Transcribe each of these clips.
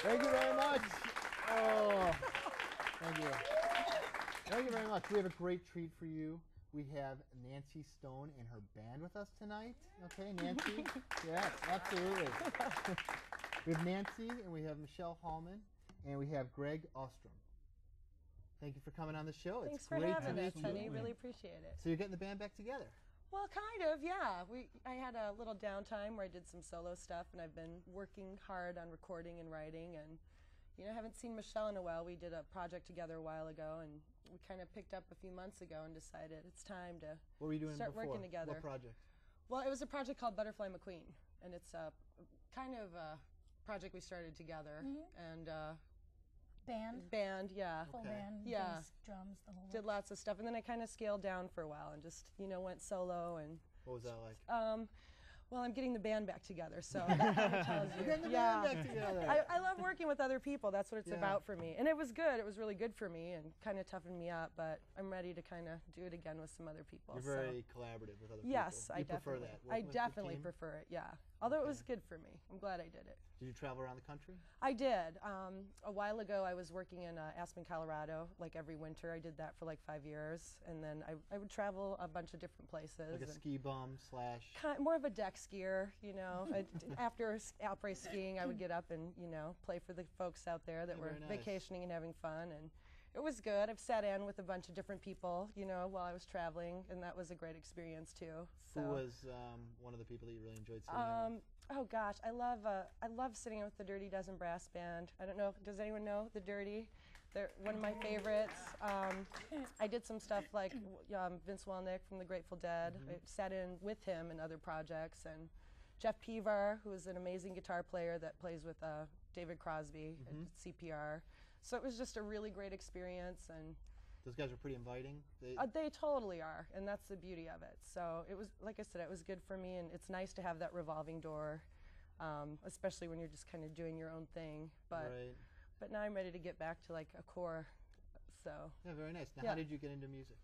Thank you very much. Oh, thank you. Thank you very much. We have a great treat for you. We have Nancy Stone and her band with us tonight. Okay, Nancy? Yes, absolutely. We have Nancy, and we have Michelle Hallman, and we have Greg Ostrom. Thank you for coming on the show. Thanks it's for great having to us, meet honey. you. Really appreciate it. So you're getting the band back together? Well, kind of, yeah. I had a little downtime where I did some solo stuff, and I've been working hard on recording and writing. And you know, I haven't seen Michelle in a while. We did a project together a while ago, and we kind of picked up a few months ago and decided it's time to what were you doing start before? working together. What project? Well, it was a project called Butterfly McQueen, and it's a kind of a project we started together. And Band, yeah. Full band, yeah. bass, drums, the whole Did lots of stuff, and then I kind of scaled down for a while and just, you know, went solo. And what was that like? Well, I'm getting the band back together, so that kind of tells you. Getting the band back together. I love working with other people. That's what it's about for me. And it was good. It was really good for me and kind of toughened me up, but I'm ready to kind of do it again with some other people. You're very collaborative with other people. Yes, I prefer definitely. that. I definitely prefer it, yeah. Although it was good for me. I'm glad I did it. Did you travel around the country? I did. A while ago, I was working in Aspen, Colorado, like every winter. I did that for like 5 years, and then I would travel a bunch of different places. Like a ski bum slash? More of a deck skier, you know. After après skiing, I would get up and, you know, play for the folks out there that were vacationing and having fun, and it was good. I've sat in with a bunch of different people, you know, while I was traveling, and that was a great experience too. So. Who was one of the people that you really enjoyed sitting in with? Oh gosh, I love sitting in with the Dirty Dozen Brass Band. I don't know, does anyone know the Dirty? They're one of my favorites. I did some stuff like Vince Welnick from the Grateful Dead. I sat in with him in other projects, and Jeff Pevar, who is an amazing guitar player that plays with David Crosby at CPR. So it was just a really great experience, and those guys are pretty inviting. They totally are, and that's the beauty of it. So it was, like I said, it was good for me, and it's nice to have that revolving door, especially when you're just kind of doing your own thing. But now I'm ready to get back to like a core. So yeah, very nice. Now, how did you get into music?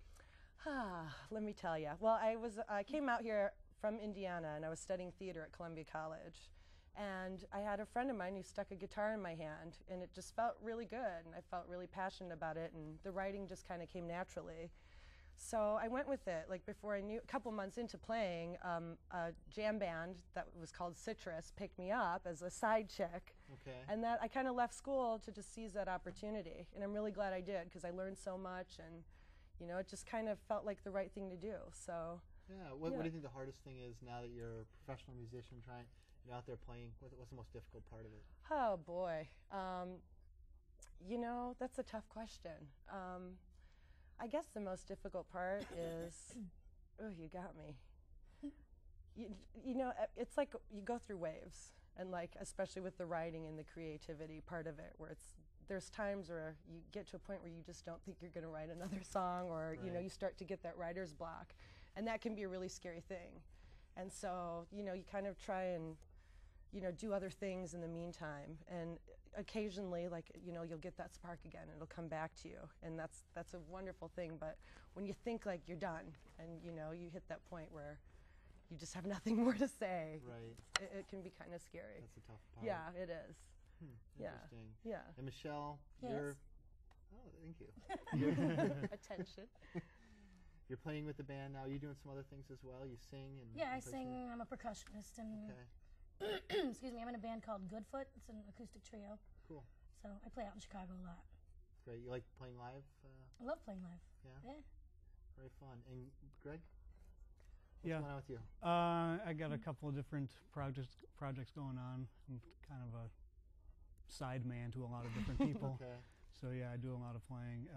Let me tell you. Well, I came out here from Indiana, and I was studying theater at Columbia College. And I had a friend of mine who stuck a guitar in my hand, and it just felt really good, and I felt really passionate about it, and the writing just kind of came naturally. So I went with it. Like before I knew, a couple months into playing, a jam band that was called Citrus picked me up as a side chick. Okay. And that I kind of left school to just seize that opportunity, and I'm really glad I did, because I learned so much, and you know, it just kind of felt like the right thing to do. So. Yeah. What do you think the hardest thing is now that you're a professional musician trying? You're out there playing. What's the most difficult part of it? Oh boy, you know, that's a tough question. I guess the most difficult part is, oh, you got me. You know, it's like you go through waves, and like especially with the writing and the creativity part of it, where there's times where you get to a point where you just don't think you're going to write another song, or you know, you start to get that writer's block, and that can be a really scary thing. And so, you know, you kind of try and, you know, do other things in the meantime, and occasionally, like, you know, you'll get that spark again, and it'll come back to you, and that's a wonderful thing. But when you think like you're done, and you know, you hit that point where you just have nothing more to say, it can be kind of scary. That's a tough part. Yeah, it is. Interesting. Yeah. And Michelle, yes. Oh, thank you. Attention. You're playing with the band now. Are you doing some other things as well? You sing and I sing. I'm a percussionist, and excuse me, I'm in a band called Goodfoot. It's an acoustic trio. Cool. So I play out in Chicago a lot. Great. You like playing live? I love playing live. Yeah. Very fun. And Greg, what's going on with you? I got a couple of different projects going on. I'm kind of a side man to a lot of different people. So yeah, I do a lot of playing.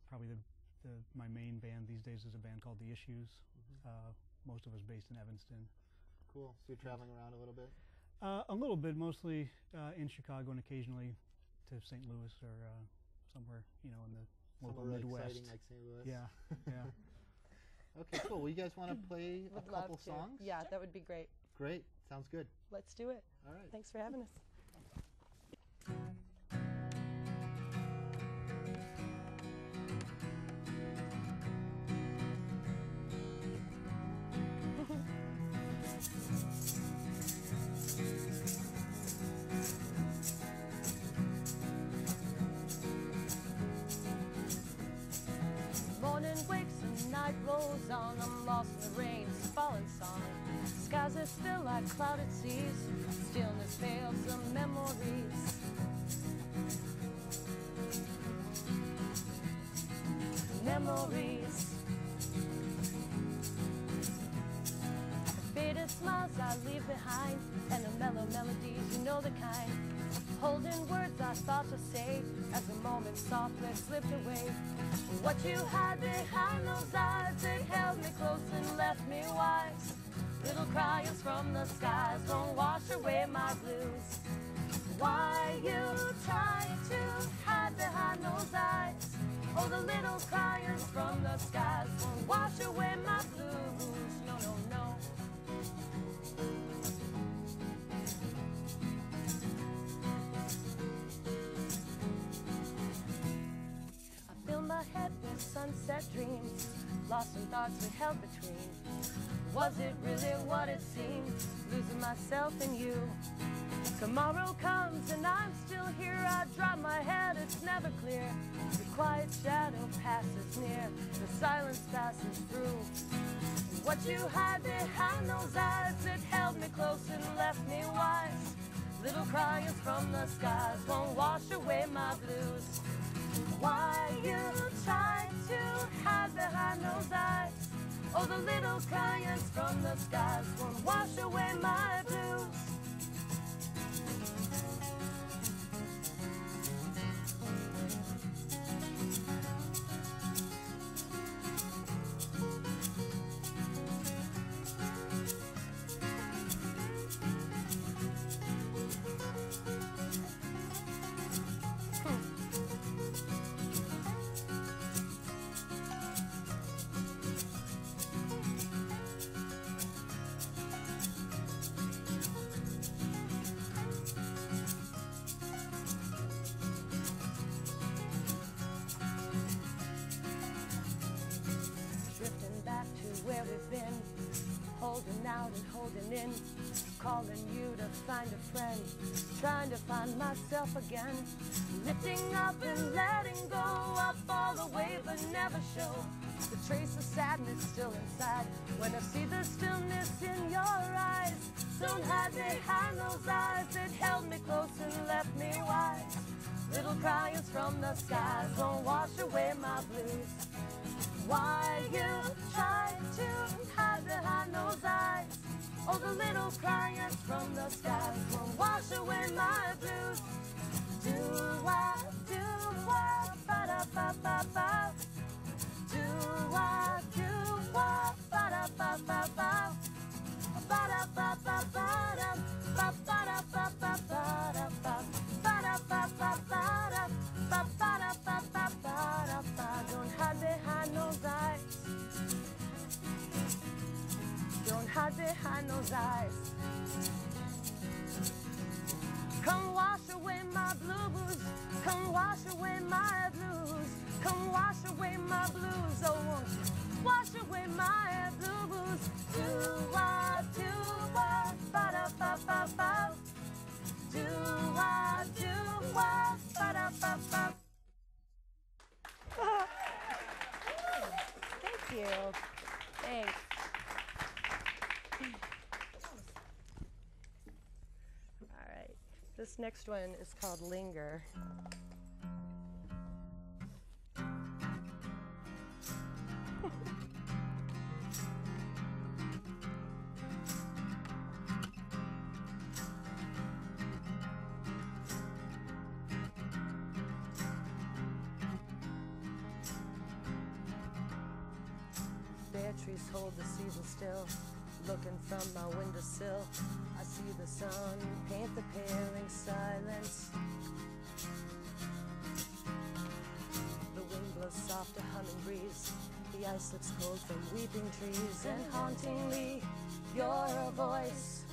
Probably my main band these days is a band called The Issues. Most of us based in Evanston. Cool. So you're traveling around a little bit? A little bit, mostly in Chicago, and occasionally to St. Louis or somewhere, you know, in the local Midwest. Exciting like St. Louis. Yeah, yeah. Okay, cool. Well, you guys want to play a couple songs? Yeah, that would be great. Great. Sounds good. Let's do it. All right. Thanks for having us. goes on. I'm lost in the rain, it's a falling song. Skies are still like clouded seas. Stillness veils some memories. Memories. Faded smiles I leave behind, and the mellow melodies, you know the kind. Holding words I thought to say, as the moment softly slipped away. What you had behind those eyes, they held me close and left me wise. Little cryings from the skies won't wash away my blues. Why you trying to hide behind those eyes? Oh, the little cryings from the skies won't wash away my blues. No, no, no. My head with sunset dreams, lost in thoughts we held between. Was it really what it seemed? Losing myself in you. Tomorrow comes and I'm still here. I drop my head, it's never clear. The quiet shadow passes near, the silence passes through. What you had behind those eyes, it held me close and left me wise. Little cryings from the skies won't wash away my blues. Why you trying to hide behind those eyes? Oh, the little cryings from the skies won't wash away my blues. Where we've been, holding out and holding in, calling you to find a friend, trying to find myself again, lifting up and letting go. I fall away but never show the trace of sadness still inside. When I see the stillness in your eyes, don't hide behind those eyes that held me close and left me wise. Little cryings from the skies won't wash away my blues. Why you trying to hide behind those eyes? Oh, the little cryings from the skies won't wash away my blues. Do I, ba-da-ba-ba-ba. Do I, ba-da-ba-ba-ba. Ba-da-ba-ba-ba-da, ba-ba-da-ba-ba-ba-da, ba-da-ba-ba-ba-da, ba-ba-da-ba-ba-ba-da. Don't hide behind those eyes. Don't hide behind those eyes. Come wash away my blues. Come wash away my blues. Come wash away my blues. Oh, won't you wash away my blues? Do-wah, do-wah, ba-da-ba-ba-ba. Do-wah, do-wah, ba-da-ba-ba. Thank you. Thanks. All right. This next one is called Linger. Trees hold the season still. Looking from my windowsill, I see the sun paint the paling silence. The wind blows soft, a humming breeze. The ice looks cold from weeping trees, and hauntingly, your voice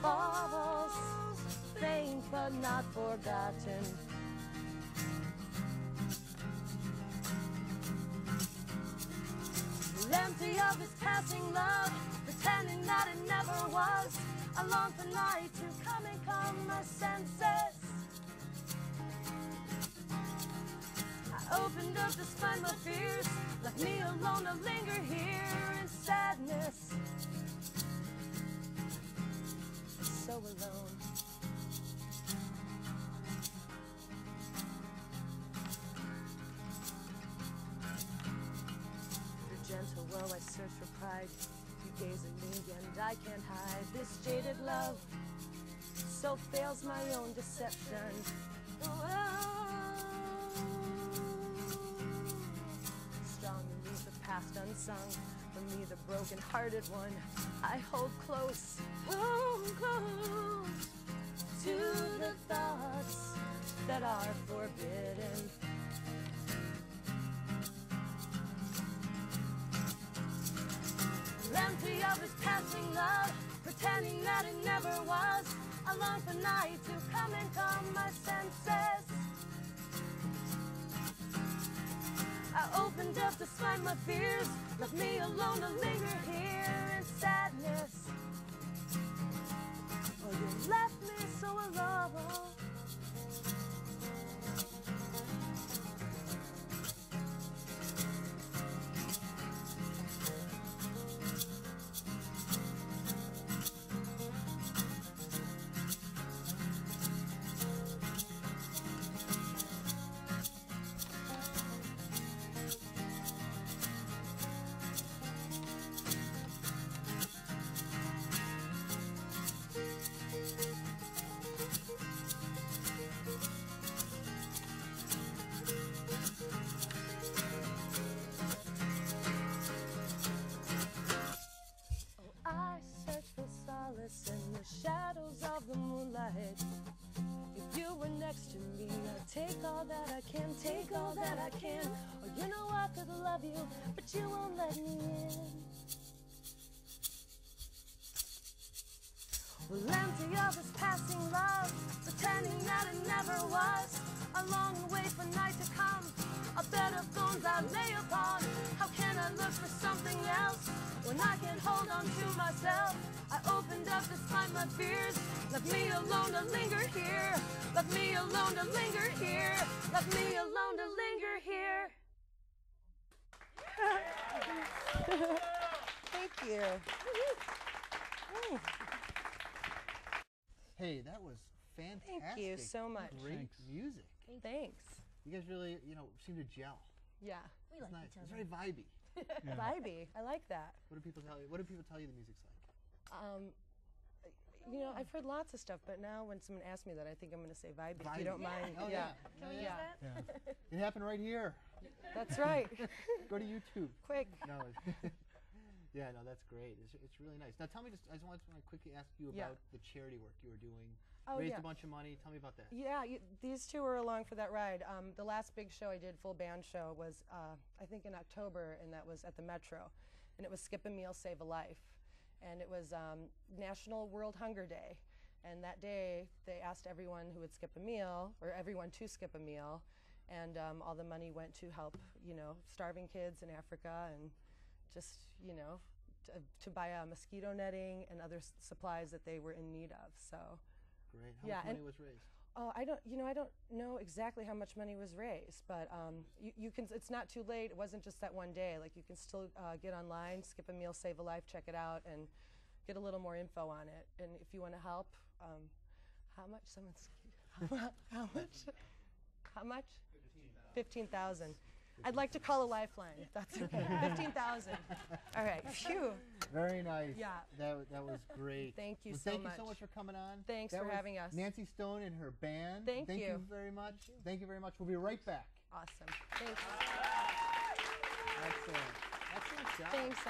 falls, faint but not forgotten. Empty of his passing love, pretending that it never was. I long for night to come and calm my senses. I opened up despite my fears. Left me alone to linger here in sadness. So alone. The gentle woe I search for pride. You gaze at me and I can't hide this jaded love. So fails my own deception. Strong and leave the past unsung. For me, the broken-hearted one, I hold close, close to the thoughts that are forbidden. Empty of his passing love, pretending that it never was. I long for night to come and calm my senses. I opened up despite my fears, left me alone to linger here in sadness. Oh, you left me so alone. In the shadows of the moonlight, if you were next to me, I'd take all that I can, take all that I can. Oh, you know I could love you, but you won't let me in. Well, empty of this passing love, pretending that it never was. I long and wait for night to come, a bed of thorns I lay upon. How can I look for something else when I can't hold on to myself? I opened up despite my fears, left me alone to linger here. Left me alone to linger here. Left me alone to linger here. Thank you. Hey, that was fantastic. Thank you so much. Great Thanks. music. Thanks. You guys really, seem to gel. Yeah. We It's like nice. each It's other. very vibey. Yeah. Vibey. I like that. What do people tell you? What do people tell you the music's like? I've heard lots of stuff, but now when someone asks me that, I think I'm going to say vibey, if you don't mind. Oh, yeah. Can we use yeah. that? Yeah. It happened right here. That's right. Go to YouTube. Quick. No. Yeah, no, that's great. It's really nice. Now, tell me, I just want to quickly ask you Yeah. about the charity work you were doing. Oh, Raised yeah. a bunch of money. Tell me about that. Yeah, these two were along for that ride. The last big show I did, full band show, was I think in October, and that was at the Metro. And it was Skip a Meal, Save a Life. And it was National World Hunger Day. And that day, they asked everyone who would skip a meal, or everyone to skip a meal. And all the money went to help, starving kids in Africa, and just, to buy mosquito netting and other supplies that they were in need of. So. Great. How Yeah, much money and- was raised? Oh, I don't know exactly how much money was raised, but you can. It's not too late. It wasn't just that one day. Like, you can still get online, Skip a Meal, Save a Life, check it out, and get a little more info on it. And if you want to help, how much? How much? How much? 15,000. I'd like to call a lifeline, if that's okay. 15,000. All right. Phew. Very nice. Yeah. That was great. Thank you Well, so thank much. you so much for coming on. Thanks That for was having us. Nancy Stone and her band. Thank you you. very much. Thank you very much. We'll be right back. Awesome. Thanks. Excellent. Excellent job. Thanks.